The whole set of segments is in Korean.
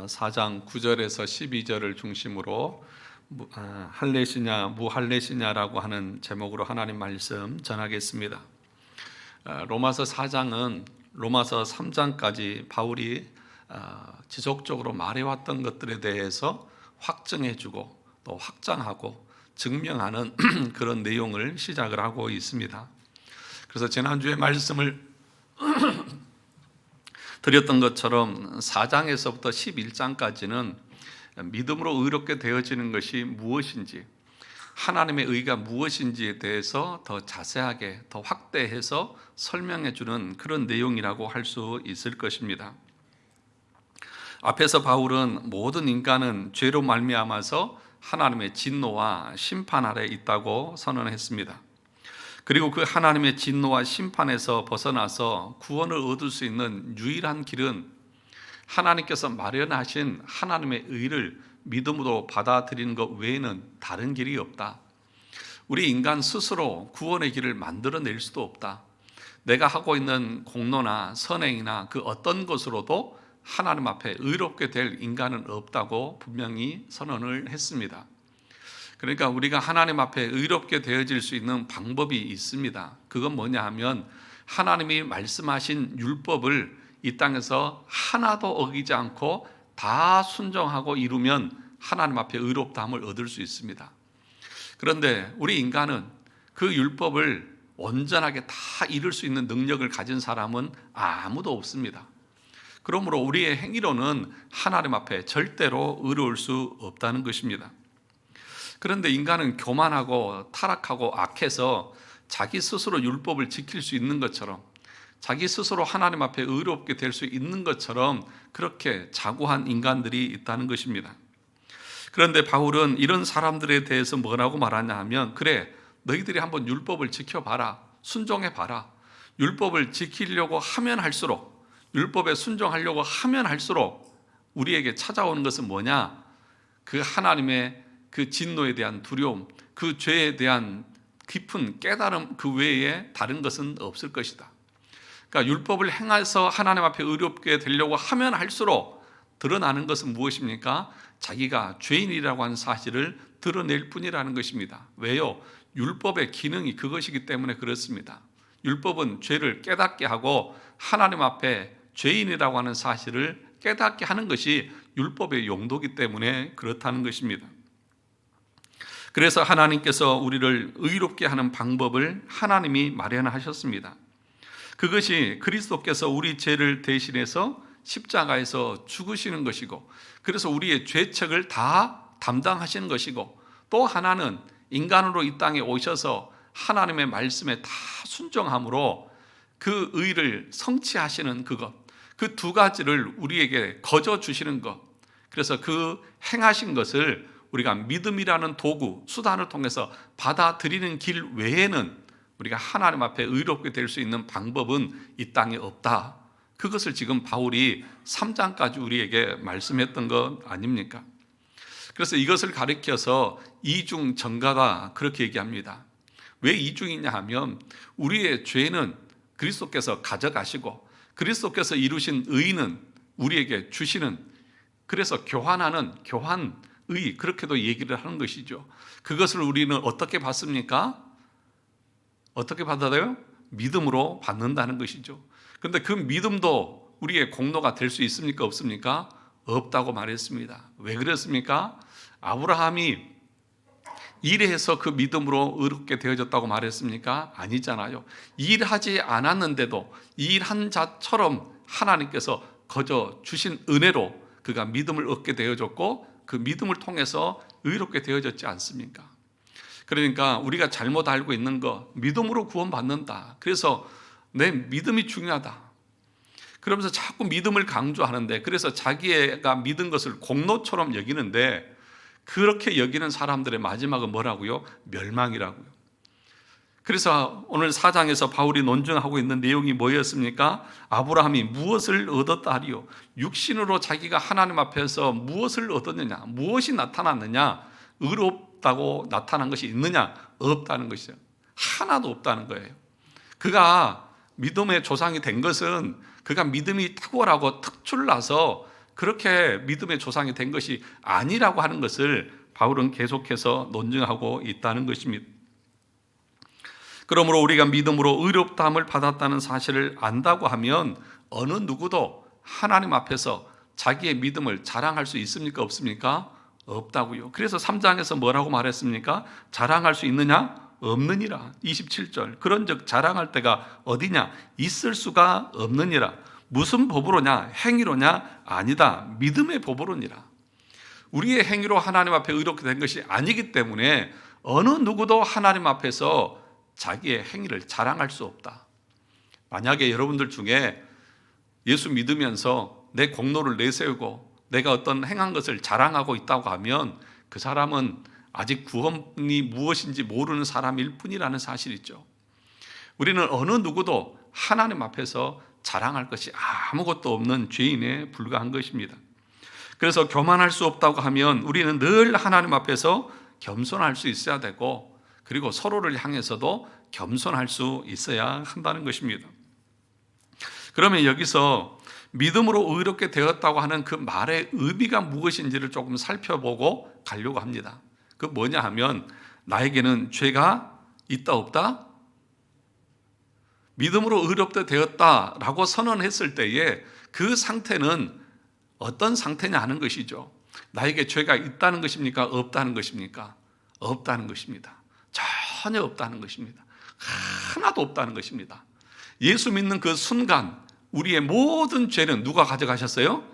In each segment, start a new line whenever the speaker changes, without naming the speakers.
4장 9절에서 12절을 중심으로 할례시냐 무할례시냐라고 하는 제목으로 하나님 말씀 전하겠습니다. 로마서 4장은 로마서 3장까지 바울이 지속적으로 말해왔던 것들에 대해서 확증해주고 또 확장하고 증명하는 그런 내용을 시작을 하고 있습니다. 그래서 지난주에 말씀을 드렸던 것처럼 4장에서부터 11장까지는 믿음으로 의롭게 되어지는 것이 무엇인지, 하나님의 의가 무엇인지에 대해서 더 자세하게 더 확대해서 설명해 주는 그런 내용이라고 할 수 있을 것입니다. 앞에서 바울은 모든 인간은 죄로 말미암아서 하나님의 진노와 심판 아래 있다고 선언했습니다. 그리고 그 하나님의 진노와 심판에서 벗어나서 구원을 얻을 수 있는 유일한 길은 하나님께서 마련하신 하나님의 의를 믿음으로 받아들이는 것 외에는 다른 길이 없다. 우리 인간 스스로 구원의 길을 만들어낼 수도 없다. 내가 하고 있는 공로나 선행이나 그 어떤 것으로도 하나님 앞에 의롭게 될 인간은 없다고 분명히 선언을 했습니다. 그러니까 우리가 하나님 앞에 의롭게 되어질 수 있는 방법이 있습니다. 그건 뭐냐 하면 하나님이 말씀하신 율법을 이 땅에서 하나도 어기지 않고 다 순종하고 이루면 하나님 앞에 의롭다함을 얻을 수 있습니다. 그런데 우리 인간은 그 율법을 온전하게 다 이룰 수 있는 능력을 가진 사람은 아무도 없습니다. 그러므로 우리의 행위로는 하나님 앞에 절대로 의로울 수 없다는 것입니다. 그런데 인간은 교만하고 타락하고 악해서 자기 스스로 율법을 지킬 수 있는 것처럼, 자기 스스로 하나님 앞에 의롭게 될 수 있는 것처럼 그렇게 자고한 인간들이 있다는 것입니다. 그런데 바울은 이런 사람들에 대해서 뭐라고 말하냐 하면, 그래, 너희들이 한번 율법을 지켜봐라, 순종해봐라. 율법을 지키려고 하면 할수록, 율법에 순종하려고 하면 할수록 우리에게 찾아오는 것은 뭐냐? 그 하나님의 그 진노에 대한 두려움, 그 죄에 대한 깊은 깨달음 그 외에 다른 것은 없을 것이다. 그러니까 율법을 행해서 하나님 앞에 의롭게 되려고 하면 할수록 드러나는 것은 무엇입니까? 자기가 죄인이라고 하는 사실을 드러낼 뿐이라는 것입니다. 왜요? 율법의 기능이 그것이기 때문에 그렇습니다. 율법은 죄를 깨닫게 하고 하나님 앞에 죄인이라고 하는 사실을 깨닫게 하는 것이 율법의 용도이기 때문에 그렇다는 것입니다. 그래서 하나님께서 우리를 의롭게 하는 방법을 하나님이 마련하셨습니다. 그것이 그리스도께서 우리 죄를 대신해서 십자가에서 죽으시는 것이고, 그래서 우리의 죄책을 다 담당하시는 것이고, 또 하나는 인간으로 이 땅에 오셔서 하나님의 말씀에 다 순종함으로 그 의를 성취하시는 그것, 그 두 가지를 우리에게 거저 주시는 것, 그래서 그 행하신 것을 우리가 믿음이라는 도구, 수단을 통해서 받아들이는 길 외에는 우리가 하나님 앞에 의롭게 될 수 있는 방법은 이 땅에 없다. 그것을 지금 바울이 3장까지 우리에게 말씀했던 것 아닙니까? 그래서 이것을 가리켜서 이중전가다 그렇게 얘기합니다. 왜 이중이냐 하면 우리의 죄는 그리스도께서 가져가시고 그리스도께서 이루신 의는 우리에게 주시는, 그래서 교환하는 교환의, 그렇게도 얘기를 하는 것이죠. 그것을 우리는 어떻게 받습니까? 어떻게 받아요? 믿음으로 받는다는 것이죠. 그런데 그 믿음도 우리의 공로가 될 수 있습니까? 없습니까? 없다고 말했습니다. 왜 그랬습니까? 아브라함이 일해서 그 믿음으로 의롭게 되어졌다고 말했습니까? 아니잖아요. 일하지 않았는데도 일한 자처럼 하나님께서 거저 주신 은혜로 그가 믿음을 얻게 되어졌고, 그 믿음을 통해서 의롭게 되어졌지 않습니까? 그러니까 우리가 잘못 알고 있는 거, 믿음으로 구원받는다, 그래서 내 믿음이 중요하다 그러면서 자꾸 믿음을 강조하는데, 그래서 자기가 믿은 것을 공로처럼 여기는데, 그렇게 여기는 사람들의 마지막은 뭐라고요? 멸망이라고요. 그래서 오늘 4장에서 바울이 논증하고 있는 내용이 뭐였습니까? 아브라함이 무엇을 얻었다 하리요? 육신으로 자기가 하나님 앞에서 무엇을 얻었느냐? 무엇이 나타났느냐? 의롭다고 나타난 것이 있느냐? 없다는 것이죠. 하나도 없다는 거예요. 그가 믿음의 조상이 된 것은 그가 믿음이 탁월하고 특출나서 그렇게 믿음의 조상이 된 것이 아니라고 하는 것을 바울은 계속해서 논증하고 있다는 것입니다. 그러므로 우리가 믿음으로 의롭다함을 받았다는 사실을 안다고 하면 어느 누구도 하나님 앞에서 자기의 믿음을 자랑할 수 있습니까? 없습니까? 없다고요. 그래서 3장에서 뭐라고 말했습니까? 자랑할 수 있느냐? 없느니라. 27절. 그런즉 자랑할 때가 어디냐? 있을 수가 없느니라. 무슨 법으로냐? 행위로냐? 아니다. 믿음의 법으로니라. 우리의 행위로 하나님 앞에 의롭게 된 것이 아니기 때문에 어느 누구도 하나님 앞에서 자기의 행위를 자랑할 수 없다. 만약에 여러분들 중에 예수 믿으면서 내 공로를 내세우고 내가 어떤 행한 것을 자랑하고 있다고 하면 그 사람은 아직 구원이 무엇인지 모르는 사람일 뿐이라는 사실이죠. 우리는 어느 누구도 하나님 앞에서 자랑할 것이 아무것도 없는 죄인에 불과한 것입니다. 그래서 교만할 수 없다고 하면 우리는 늘 하나님 앞에서 겸손할 수 있어야 되고, 그리고 서로를 향해서도 겸손할 수 있어야 한다는 것입니다. 그러면 여기서 믿음으로 의롭게 되었다고 하는 그 말의 의미가 무엇인지를 조금 살펴보고 가려고 합니다. 그 뭐냐 하면, 나에게는 죄가 있다 없다? 믿음으로 의롭게 되었다라고 선언했을 때에 그 상태는 어떤 상태냐 하는 것이죠. 나에게 죄가 있다는 것입니까? 없다는 것입니까? 없다는 것입니다. 전혀 없다는 것입니다. 하나도 없다는 것입니다. 예수 믿는 그 순간 우리의 모든 죄는 누가 가져가셨어요?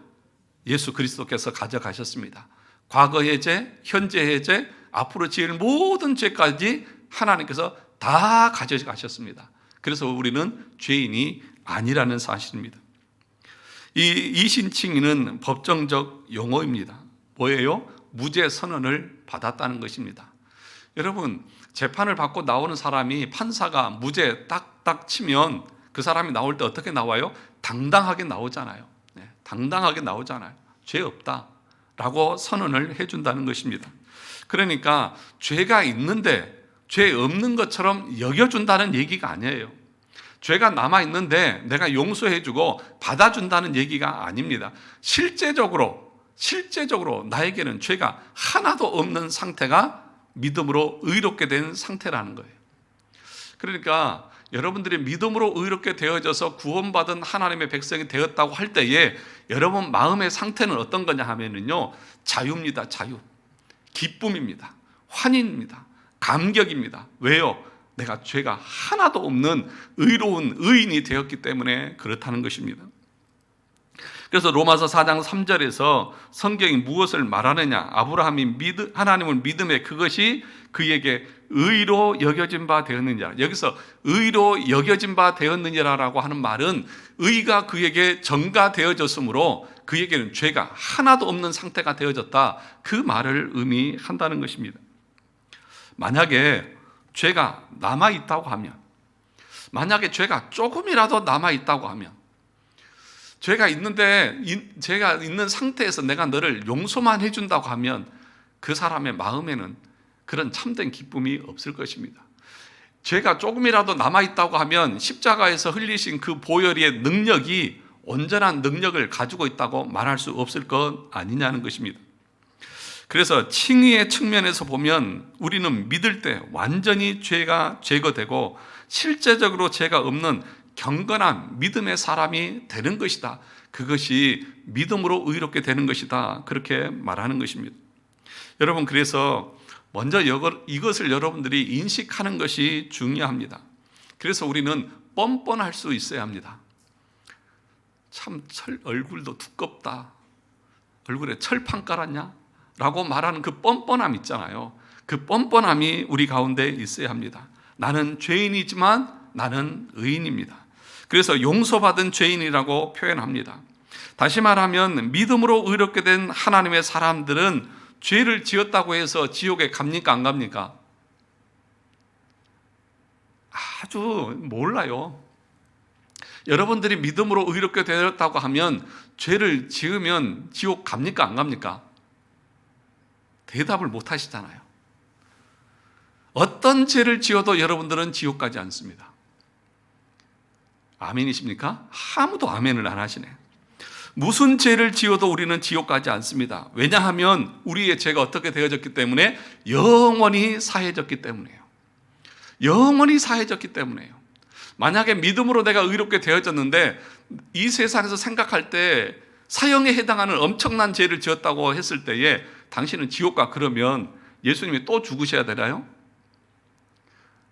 예수 그리스도께서 가져가셨습니다. 과거의 죄, 현재의 죄, 앞으로 지을 모든 죄까지 하나님께서 다 가져가셨습니다. 그래서 우리는 죄인이 아니라는 사실입니다. 이 이신칭의는 법정적 용어입니다. 뭐예요? 무죄 선언을 받았다는 것입니다. 여러분, 재판을 받고 나오는 사람이 판사가 무죄 딱딱 치면 그 사람이 나올 때 어떻게 나와요? 당당하게 나오잖아요. 당당하게 나오잖아요. 죄 없다라고 선언을 해준다는 것입니다. 그러니까 죄가 있는데 죄 없는 것처럼 여겨준다는 얘기가 아니에요. 죄가 남아있는데 내가 용서해주고 받아준다는 얘기가 아닙니다. 실제적으로 나에게는 죄가 하나도 없는 상태가 믿음으로 의롭게 된 상태라는 거예요. 그러니까 여러분들이 믿음으로 의롭게 되어져서 구원받은 하나님의 백성이 되었다고 할 때에 여러분 마음의 상태는 어떤 거냐 하면은요, 자유입니다. 자유. 기쁨입니다. 환희입니다. 감격입니다. 왜요? 내가 죄가 하나도 없는 의로운 의인이 되었기 때문에 그렇다는 것입니다. 그래서 로마서 4장 3절에서 성경이 무엇을 말하느냐? 아브라함이 하나님을 믿음에 그것이 그에게 의로 여겨진 바 되었느니라. 여기서 의로 여겨진 바 되었느니라라고 하는 말은 의가 그에게 전가되어졌으므로 그에게는 죄가 하나도 없는 상태가 되어졌다, 그 말을 의미한다는 것입니다. 만약에 죄가 남아있다고 하면, 만약에 죄가 조금이라도 남아있다고 하면, 죄가 있는 상태에서 내가 너를 용서만 해준다고 하면 그 사람의 마음에는 그런 참된 기쁨이 없을 것입니다. 죄가 조금이라도 남아있다고 하면 십자가에서 흘리신 그 보혈의 능력이 온전한 능력을 가지고 있다고 말할 수 없을 것 아니냐는 것입니다. 그래서 칭의의 측면에서 보면 우리는 믿을 때 완전히 죄가 제거되고 실제적으로 죄가 없는 경건한 믿음의 사람이 되는 것이다. 그것이 믿음으로 의롭게 되는 것이다. 그렇게 말하는 것입니다. 여러분, 그래서 먼저 이것을 여러분들이 인식하는 것이 중요합니다. 그래서 우리는 뻔뻔할 수 있어야 합니다. 참 얼굴도 두껍다, 얼굴에 철판 깔았냐? 라고 말하는 그 뻔뻔함 있잖아요. 그 뻔뻔함이 우리 가운데 있어야 합니다. 나는 죄인이지만 나는 의인입니다. 그래서 용서받은 죄인이라고 표현합니다. 다시 말하면 믿음으로 의롭게 된 하나님의 사람들은 죄를 지었다고 해서 지옥에 갑니까? 안 갑니까? 아주 몰라요. 여러분들이 믿음으로 의롭게 되었다고 하면 죄를 지으면 지옥 갑니까? 안 갑니까? 대답을 못 하시잖아요. 어떤 죄를 지어도 여러분들은 지옥 가지 않습니다. 아멘이십니까? 아무도 아멘을 안 하시네. 무슨 죄를 지어도 우리는 지옥 가지 않습니다. 왜냐하면 우리의 죄가 어떻게 되어졌기 때문에? 영원히 사해졌기 때문이에요. 영원히 사해졌기 때문이에요. 만약에 믿음으로 내가 의롭게 되어졌는데 이 세상에서 생각할 때 사형에 해당하는 엄청난 죄를 지었다고 했을 때에 당신은 지옥 가. 그러면 예수님이 또 죽으셔야 되나요?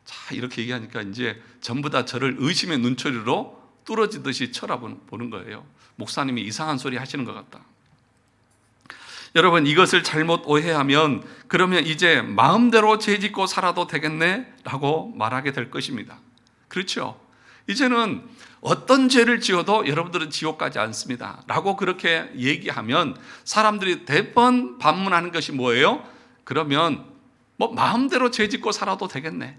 자, 이렇게 얘기하니까 이제 전부 다 저를 의심의 눈초리로 뚫어지듯이 쳐다보는 거예요. 목사님이 이상한 소리 하시는 것 같다. 여러분, 이것을 잘못 오해하면 그러면 이제 마음대로 죄 짓고 살아도 되겠네? 라고 말하게 될 것입니다. 그렇죠? 이제는 어떤 죄를 지어도 여러분들은 지옥 가지 않습니다. 라고 그렇게 얘기하면 사람들이 대번 반문하는 것이 뭐예요? 그러면 뭐 마음대로 죄 짓고 살아도 되겠네.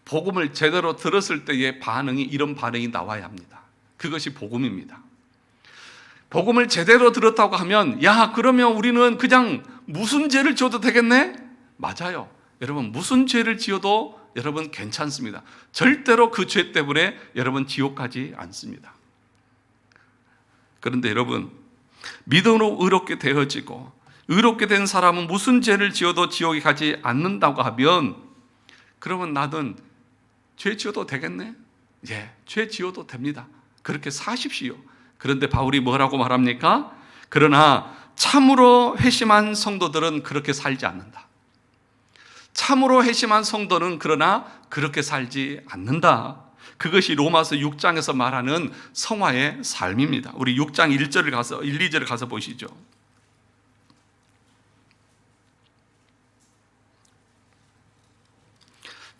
복음을 제대로 들었을 때의 반응이 이런 반응이 나와야 합니다. 그것이 복음입니다. 복음을 제대로 들었다고 하면 야, 그러면 우리는 그냥 무슨 죄를 지어도 되겠네? 맞아요. 여러분, 무슨 죄를 지어도 여러분 괜찮습니다. 절대로 그 죄 때문에 여러분 지옥 가지 않습니다. 그런데 여러분, 믿음으로 의롭게 되어지고 의롭게 된 사람은 무슨 죄를 지어도 지옥에 가지 않는다고 하면 그러면 나는 죄 지어도 되겠네? 예, 죄 지어도 됩니다. 그렇게 사십시오. 그런데 바울이 뭐라고 말합니까? 그러나 참으로 회심한 성도들은 그렇게 살지 않는다. 참으로 회심한 성도는 그러나 그렇게 살지 않는다. 그것이 로마서 6장에서 말하는 성화의 삶입니다. 우리 6장 1절을 가서 1, 2절을 가서 보시죠.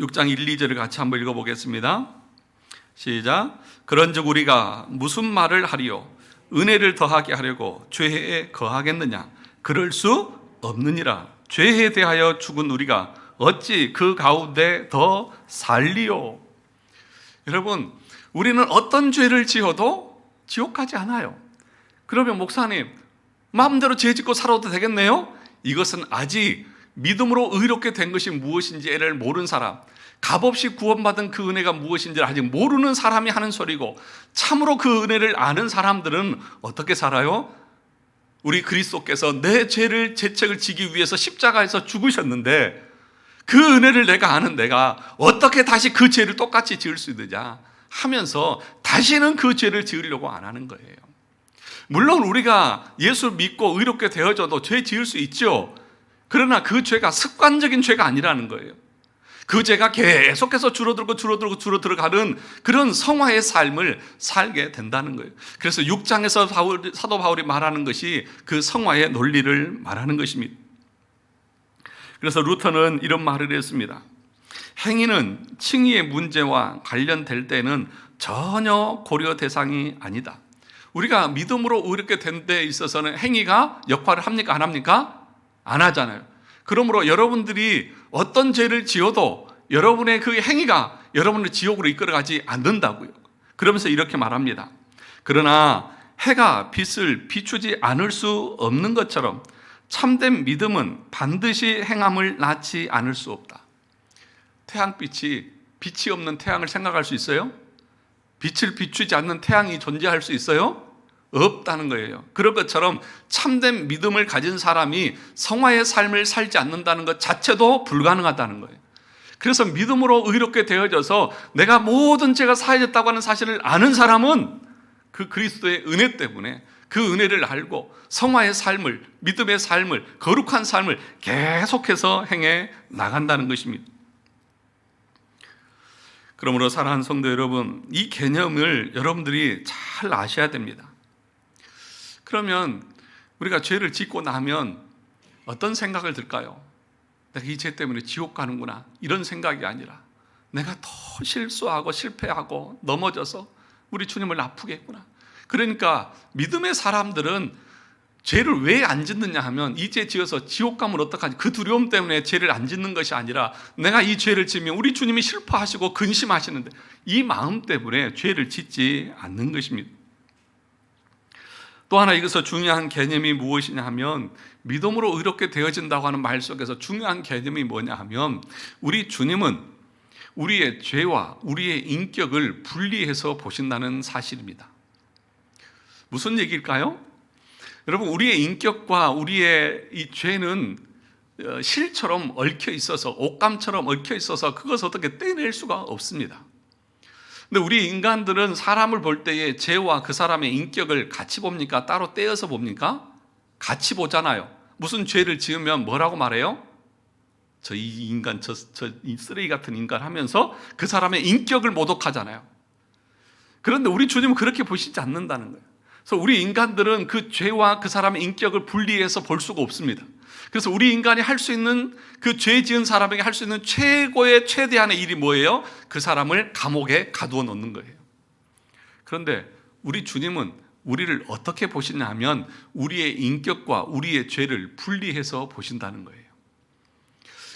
(6장 1, 2절을) 같이 한번 읽어보겠습니다. 시작. 그런즉 우리가 무슨 말을 하리요? 은혜를 더하게 하려고 죄에 거하겠느냐? 그럴 수 없느니라. 죄에 대하여 죽은 우리가 어찌 그 가운데 더 살리요? 여러분, 우리는 어떤 죄를 지어도 지옥 가지 않아요. 그러면 목사님, 마음대로 죄 짓고 살아도 되겠네요? 이것은 아직 믿음으로 의롭게 된 것이 무엇인지를 모르는 사람, 값없이 구원받은 그 은혜가 무엇인지를 아직 모르는 사람이 하는 소리고, 참으로 그 은혜를 아는 사람들은 어떻게 살아요? 우리 그리스도께서 내 죄를 죄책을 지기 위해서 십자가에서 죽으셨는데 그 은혜를 내가 아는 내가 어떻게 다시 그 죄를 똑같이 지을 수 있느냐 하면서 다시는 그 죄를 지으려고 안 하는 거예요. 물론 우리가 예수 믿고 의롭게 되어져도 죄 지을 수 있죠. 그러나 그 죄가 습관적인 죄가 아니라는 거예요. 그 죄가 계속해서 줄어들어가는 그런 성화의 삶을 살게 된다는 거예요. 그래서 6장에서 사도 바울이 말하는 것이 그 성화의 논리를 말하는 것입니다. 그래서 루터는 이런 말을 했습니다. 행위는 칭의의 문제와 관련될 때는 전혀 고려 대상이 아니다. 우리가 믿음으로 의롭게 된 데 있어서는 행위가 역할을 합니까? 안 합니까? 안 하잖아요. 그러므로 여러분들이 어떤 죄를 지어도 여러분의 그 행위가 여러분을 지옥으로 이끌어가지 않는다고요. 그러면서 이렇게 말합니다. 그러나 해가 빛을 비추지 않을 수 없는 것처럼 참된 믿음은 반드시 행함을 낳지 않을 수 없다. 태양빛이 빛이 없는 태양을 생각할 수 있어요? 빛을 비추지 않는 태양이 존재할 수 있어요? 없다는 거예요. 그런 것처럼 참된 믿음을 가진 사람이 성화의 삶을 살지 않는다는 것 자체도 불가능하다는 거예요. 그래서 믿음으로 의롭게 되어져서 내가 모든 죄가 사해졌다고 하는 사실을 아는 사람은 그 그리스도의 은혜 때문에 그 은혜를 알고 성화의 삶을, 믿음의 삶을, 거룩한 삶을 계속해서 행해 나간다는 것입니다. 그러므로 사랑하는 성도 여러분, 이 개념을 여러분들이 잘 아셔야 됩니다. 그러면 우리가 죄를 짓고 나면 어떤 생각을 들까요? 내가 이 죄 때문에 지옥 가는구나, 이런 생각이 아니라 내가 더 실수하고 실패하고 넘어져서 우리 주님을 아프게 했구나. 그러니까 믿음의 사람들은 죄를 왜 안 짓느냐 하면 이 죄 지어서 지옥 가면 어떡하지? 그 두려움 때문에 죄를 안 짓는 것이 아니라 내가 이 죄를 지으면 우리 주님이 슬퍼하시고 근심하시는데 이 마음 때문에 죄를 짓지 않는 것입니다. 또 하나 여기서 중요한 개념이 무엇이냐 하면 믿음으로 의롭게 되어진다고 하는 말 속에서 중요한 개념이 뭐냐 하면 우리 주님은 우리의 죄와 우리의 인격을 분리해서 보신다는 사실입니다. 무슨 얘기일까요? 여러분, 우리의 인격과 우리의 이 죄는 실처럼 얽혀 있어서, 옷감처럼 얽혀 있어서 그것을 어떻게 떼낼 수가 없습니다. 근데 우리 인간들은 사람을 볼 때에 죄와 그 사람의 인격을 같이 봅니까? 따로 떼어서 봅니까? 같이 보잖아요. 무슨 죄를 지으면 뭐라고 말해요? 저 이 인간, 이 쓰레기 같은 인간 하면서 그 사람의 인격을 모독하잖아요. 그런데 우리 주님은 그렇게 보시지 않는다는 거예요. 그래서 우리 인간들은 그 죄와 그 사람의 인격을 분리해서 볼 수가 없습니다. 그래서 우리 인간이 할 수 있는, 그 죄 지은 사람에게 할 수 있는 최대한의 일이 뭐예요? 그 사람을 감옥에 가두어 놓는 거예요. 그런데 우리 주님은 우리를 어떻게 보시냐 하면 우리의 인격과 우리의 죄를 분리해서 보신다는 거예요.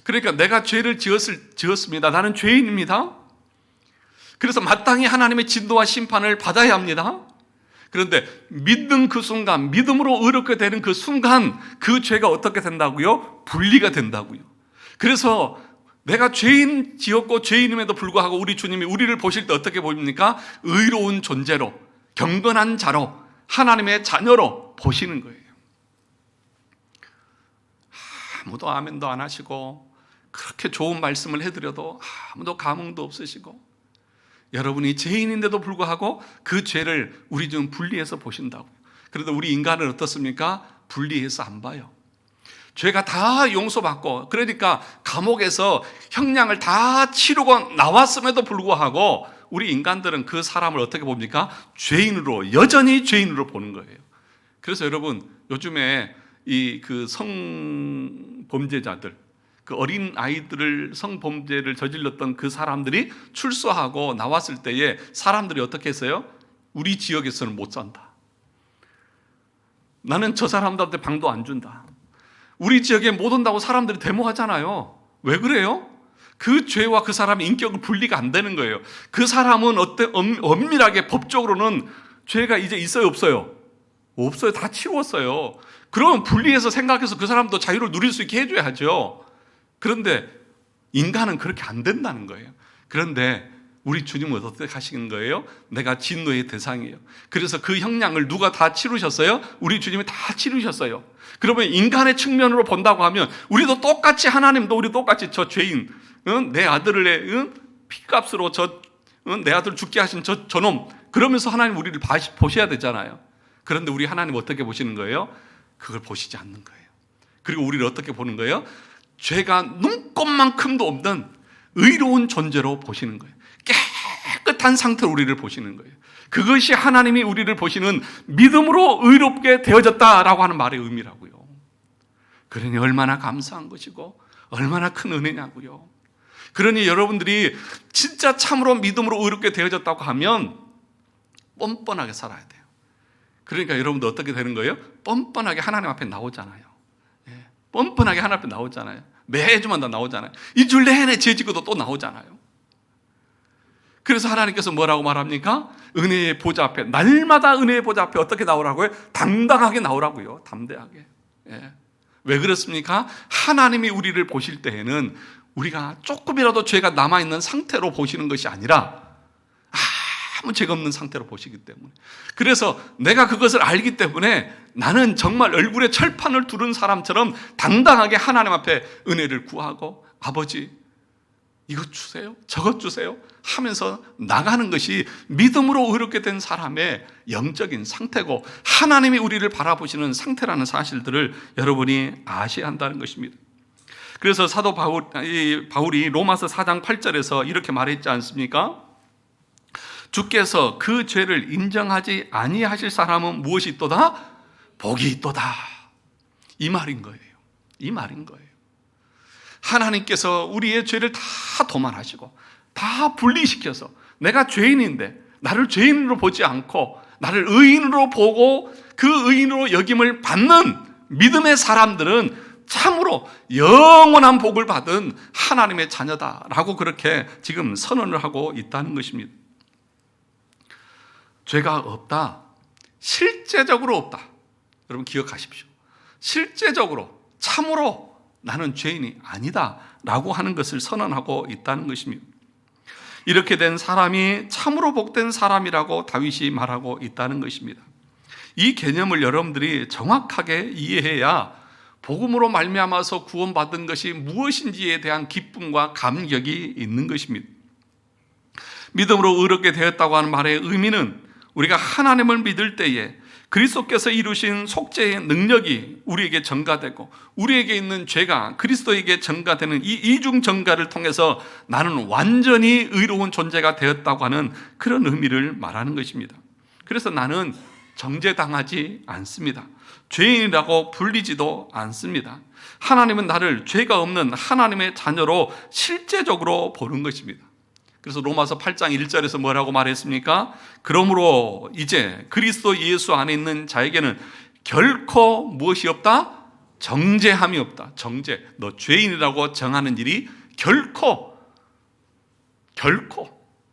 그러니까 내가 죄를 지었습니다. 나는 죄인입니다. 그래서 마땅히 하나님의 진노와 심판을 받아야 합니다. 그런데 믿는 그 순간, 믿음으로 의롭게 되는 그 순간, 그 죄가 어떻게 된다고요? 분리가 된다고요. 그래서 내가 죄인 지었고 죄인임에도 불구하고 우리 주님이 우리를 보실 때 어떻게 보입니까? 의로운 존재로, 경건한 자로, 하나님의 자녀로 보시는 거예요. 아무도 아멘도 안 하시고 그렇게 좋은 말씀을 해드려도 아무도 감흥도 없으시고, 여러분이 죄인인데도 불구하고 그 죄를 우리 좀 분리해서 보신다고요. 그런데 우리 인간은 어떻습니까? 분리해서 안 봐요. 죄가 다 용서받고, 그러니까 감옥에서 형량을 다 치르고 나왔음에도 불구하고 우리 인간들은 그 사람을 어떻게 봅니까? 죄인으로, 여전히 죄인으로 보는 거예요. 그래서 여러분, 요즘에 이 그 성범죄자들, 그 어린 아이들을 성범죄를 저질렀던 그 사람들이 출소하고 나왔을 때에 사람들이 어떻게 했어요? 우리 지역에서는 못 산다. 나는 저 사람들한테 방도 안 준다. 우리 지역에 못 온다고 사람들이 데모하잖아요. 왜 그래요? 그 죄와 그 사람의 인격은 분리가 안 되는 거예요. 그 사람은 엄밀하게 법적으로는 죄가 이제 있어요, 없어요? 없어요. 다 치루었어요. 그러면 분리해서 생각해서 그 사람도 자유를 누릴 수 있게 해줘야죠. 그런데 인간은 그렇게 안 된다는 거예요. 그런데 우리 주님은 어떻게 하시는 거예요? 내가 진노의 대상이에요. 그래서 그 형량을 누가 다 치르셨어요? 우리 주님이 다 치르셨어요. 그러면 인간의 측면으로 본다고 하면 우리도 똑같이, 하나님도 우리 똑같이 저 죄인, 내 아들을 피값으로 내 아들 죽게 하신 저놈, 그러면서 하나님 우리를 보셔야 되잖아요. 그런데 우리 하나님 어떻게 보시는 거예요? 그걸 보시지 않는 거예요. 그리고 우리를 어떻게 보는 거예요? 죄가 눈꼽만큼도 없는 의로운 존재로 보시는 거예요. 깨끗한 상태로 우리를 보시는 거예요. 그것이 하나님이 우리를 보시는 믿음으로 의롭게 되어졌다라고 하는 말의 의미라고요. 그러니 얼마나 감사한 것이고 얼마나 큰 은혜냐고요. 그러니 여러분들이 진짜 참으로 믿음으로 의롭게 되어졌다고 하면 뻔뻔하게 살아야 돼요. 그러니까 여러분들 어떻게 되는 거예요? 뻔뻔하게 하나님 앞에 나오잖아요. 뻔뻔하게 하나님 앞에 나오잖아요. 매주마다 나오잖아요. 이 줄 내내 죄 짓고도 또 나오잖아요. 그래서 하나님께서 뭐라고 말합니까? 은혜의 보좌 앞에, 날마다 은혜의 보좌 앞에 어떻게 나오라고요? 당당하게 나오라고요. 담대하게. 왜 그렇습니까? 하나님이 우리를 보실 때에는 우리가 조금이라도 죄가 남아있는 상태로 보시는 것이 아니라 아무 죄가 없는 상태로 보시기 때문에, 그래서 내가 그것을 알기 때문에 나는 정말 얼굴에 철판을 두른 사람처럼 당당하게 하나님 앞에 은혜를 구하고, 아버지 이것 주세요, 저것 주세요 하면서 나가는 것이 믿음으로 의롭게 된 사람의 영적인 상태고, 하나님이 우리를 바라보시는 상태라는 사실들을 여러분이 아셔야 한다는 것입니다. 그래서 사도 바울이 로마서 4장 8절에서 이렇게 말했지 않습니까? 주께서 그 죄를 인정하지 아니하실 사람은 무엇이 있도다? 복이 있도다. 이 말인 거예요. 이 말인 거예요. 하나님께서 우리의 죄를 다 도말하시고 다 분리시켜서, 내가 죄인인데 나를 죄인으로 보지 않고 나를 의인으로 보고 그 의인으로 여김을 받는 믿음의 사람들은 참으로 영원한 복을 받은 하나님의 자녀다라고 그렇게 지금 선언을 하고 있다는 것입니다. 죄가 없다, 실제적으로 없다. 여러분 기억하십시오. 실제적으로 참으로 나는 죄인이 아니다 라고 하는 것을 선언하고 있다는 것입니다. 이렇게 된 사람이 참으로 복된 사람이라고 다윗이 말하고 있다는 것입니다. 이 개념을 여러분들이 정확하게 이해해야 복음으로 말미암아서 구원받은 것이 무엇인지에 대한 기쁨과 감격이 있는 것입니다. 믿음으로 의롭게 되었다고 하는 말의 의미는 우리가 하나님을 믿을 때에 그리스도께서 이루신 속죄의 능력이 우리에게 전가되고 우리에게 있는 죄가 그리스도에게 전가되는 이 이중 전가를 통해서 나는 완전히 의로운 존재가 되었다고 하는 그런 의미를 말하는 것입니다. 그래서 나는 정죄당하지 않습니다. 죄인이라고 불리지도 않습니다. 하나님은 나를 죄가 없는 하나님의 자녀로 실제적으로 보는 것입니다. 그래서 로마서 8장 1절에서 뭐라고 말했습니까? 그러므로 이제 그리스도 예수 안에 있는 자에게는 결코 무엇이 없다? 정죄함이 없다. 정죄. 너 죄인이라고 정하는 일이 결코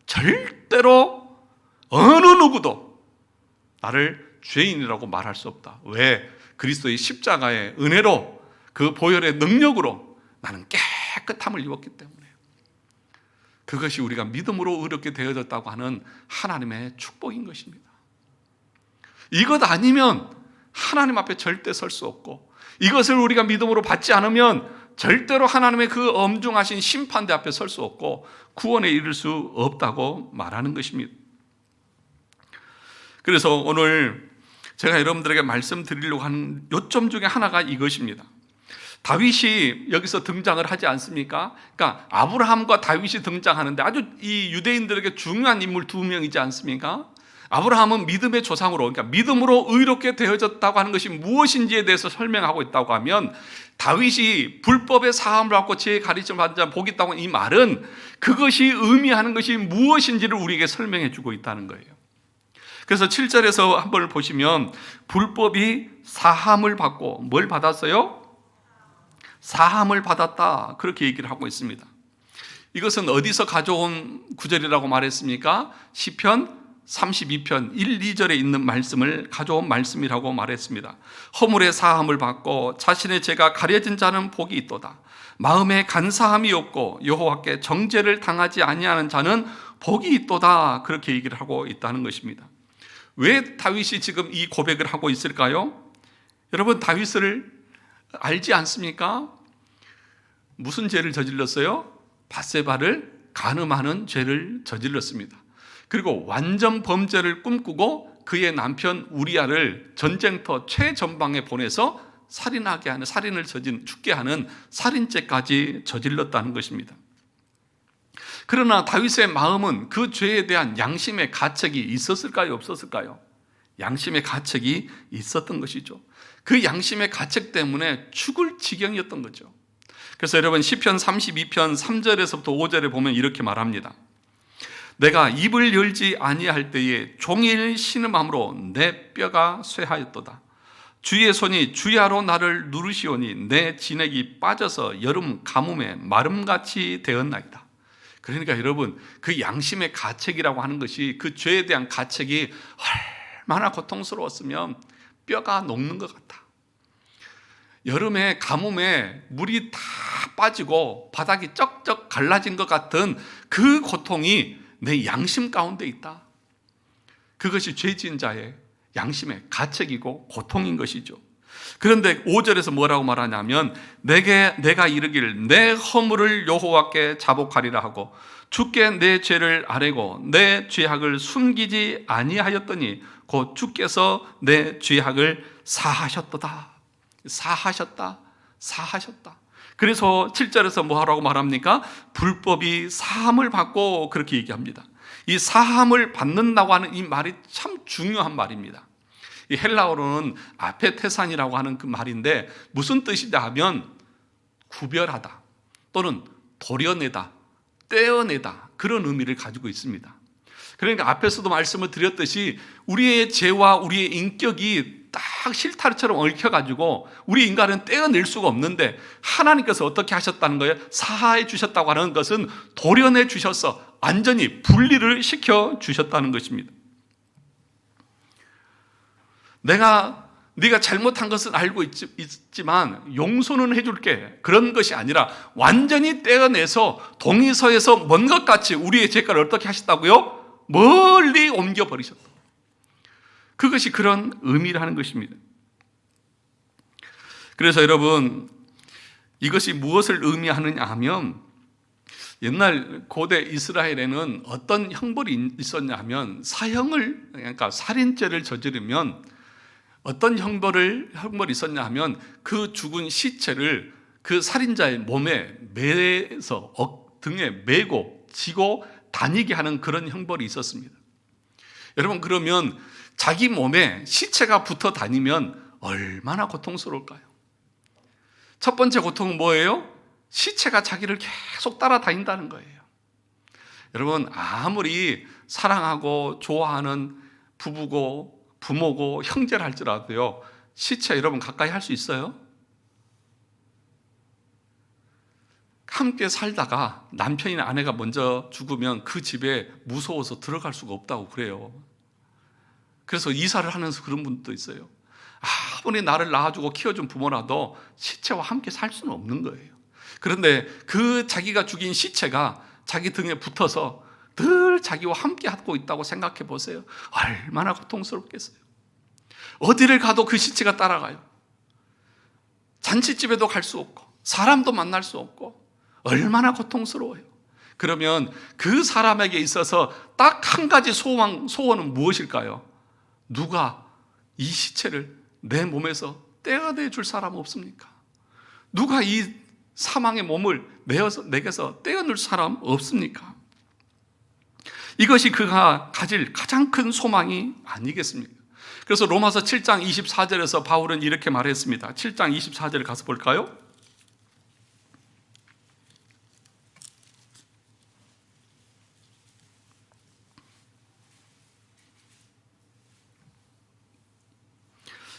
절대로 어느 누구도 나를 죄인이라고 말할 수 없다. 왜? 그리스도의 십자가의 은혜로 그 보혈의 능력으로 나는 깨끗함을 입었기 때문에. 그것이 우리가 믿음으로 의롭게 되어졌다고 하는 하나님의 축복인 것입니다. 이것 아니면 하나님 앞에 절대 설 수 없고, 이것을 우리가 믿음으로 받지 않으면 절대로 하나님의 그 엄중하신 심판대 앞에 설 수 없고 구원에 이를 수 없다고 말하는 것입니다. 그래서 오늘 제가 여러분들에게 말씀드리려고 하는 요점 중에 하나가 이것입니다. 다윗이 여기서 등장을 하지 않습니까? 그러니까 아브라함과 다윗이 등장하는데 아주 이 유대인들에게 중요한 인물 두 명이지 않습니까? 아브라함은 믿음의 조상으로, 그러니까 믿음으로 의롭게 되어졌다고 하는 것이 무엇인지에 대해서 설명하고 있다고 하면, 다윗이 불법의 사함을 받고 죄의 가르침을 받은 자 복이 있다고 하는 이 말은 그것이 의미하는 것이 무엇인지를 우리에게 설명해 주고 있다는 거예요. 그래서 7절에서 한번 보시면 불법이 사함을 받고 뭘 받았어요? 사함을 받았다, 그렇게 얘기를 하고 있습니다. 이것은 어디서 가져온 구절이라고 말했습니까? 시편 32편 1, 2절에 있는 말씀을 가져온 말씀이라고 말했습니다. 허물의 사함을 받고 자신의 죄가 가려진 자는 복이 있도다. 마음에 간사함이 없고 여호와께 정죄를 당하지 아니하는 자는 복이 있도다, 그렇게 얘기를 하고 있다는 것입니다. 왜 다윗이 지금 이 고백을 하고 있을까요? 여러분, 다윗을 알지 않습니까? 무슨 죄를 저질렀어요? 밧세바를 간음하는 죄를 저질렀습니다. 그리고 완전 범죄를 꿈꾸고 그의 남편 우리아를 전쟁터 최전방에 보내서 살인을 죽게 하는 살인죄까지 저질렀다는 것입니다. 그러나 다윗의 마음은 그 죄에 대한 양심의 가책이 있었을까요? 없었을까요? 양심의 가책이 있었던 것이죠. 그 양심의 가책 때문에 죽을 지경이었던 거죠. 그래서 여러분, 시편 32편 3절에서부터 5절에 보면 이렇게 말합니다. 내가 입을 열지 아니할 때에 종일 신음함으로 내 뼈가 쇠하였도다. 주의 손이 주야로 나를 누르시오니 내 진액이 빠져서 여름 가뭄에 마름같이 되었나이다. 그러니까 여러분, 그 양심의 가책이라고 하는 것이, 그 죄에 대한 가책이 얼마나 고통스러웠으면 뼈가 녹는 것 같다. 여름에 가뭄에 물이 다 빠지고 바닥이 쩍쩍 갈라진 것 같은 그 고통이 내 양심 가운데 있다. 그것이 죄 지은 자의 양심의 가책이고 고통인 것이죠. 그런데 5절에서 뭐라고 말하냐면, 내가 이르기를 내 허물을 여호와께 자복하리라 하고 주께 내 죄를 아뢰고 내 죄악을 숨기지 아니하였더니 곧 주께서 내 죄악을 사하셨도다. 사하셨다. 그래서 7절에서 뭐라고 말합니까? 불법이 사함을 받고, 그렇게 얘기합니다. 이 사함을 받는다고 하는 이 말이 참 중요한 말입니다. 이 헬라어로는 아페테산이라고 하는 그 말인데 무슨 뜻이냐 하면 구별하다 또는 도려내다, 떼어내다, 그런 의미를 가지고 있습니다. 그러니까 앞에서도 말씀을 드렸듯이 우리의 죄와 우리의 인격이 딱 실타래처럼 얽혀가지고 우리 인간은 떼어낼 수가 없는데, 하나님께서 어떻게 하셨다는 거예요? 사하해 주셨다고 하는 것은 도려내 주셔서 완전히 분리를 시켜 주셨다는 것입니다. 네가 잘못한 것은 알고 있지만 용서는 해줄게, 그런 것이 아니라 완전히 떼어내서 동의서에서 먼 것 같이 우리의 죄가를 어떻게 하셨다고요? 멀리 옮겨버리셨다. 그것이 그런 의미라는 것입니다. 그래서 여러분, 이것이 무엇을 의미하느냐 하면, 옛날 고대 이스라엘에는 어떤 형벌이 있었냐 하면, 그러니까 살인죄를 저지르면 어떤 형벌이 있었냐 하면, 그 죽은 시체를 그 살인자의 몸에 매서 등에 매고 지고 다니게 하는 그런 형벌이 있었습니다. 여러분, 그러면 자기 몸에 시체가 붙어 다니면 얼마나 고통스러울까요? 첫 번째 고통은 뭐예요? 시체가 자기를 계속 따라다닌다는 거예요. 여러분, 아무리 사랑하고 좋아하는 부부고 부모고 형제를 할지라도요, 시체 여러분 가까이 할 수 있어요? 함께 살다가 남편이나 아내가 먼저 죽으면 그 집에 무서워서 들어갈 수가 없다고 그래요. 그래서 이사를 하면서 그런 분도 있어요. 아무리 나를 낳아주고 키워준 부모라도 시체와 함께 살 수는 없는 거예요. 그런데 그 자기가 죽인 시체가 자기 등에 붙어서 늘 자기와 함께 하고 있다고 생각해 보세요. 얼마나 고통스럽겠어요. 어디를 가도 그 시체가 따라가요. 잔치집에도 갈 수 없고 사람도 만날 수 없고 얼마나 고통스러워요. 그러면 그 사람에게 있어서 딱 한 가지 소원은 무엇일까요? 누가 이 시체를 내 몸에서 떼어내 줄 사람 없습니까? 누가 이 사망의 몸을 내게서 떼어낼 사람 없습니까? 이것이 그가 가질 가장 큰 소망이 아니겠습니까? 그래서 로마서 7장 24절에서 바울은 이렇게 말했습니다. 7장 24절을 가서 볼까요?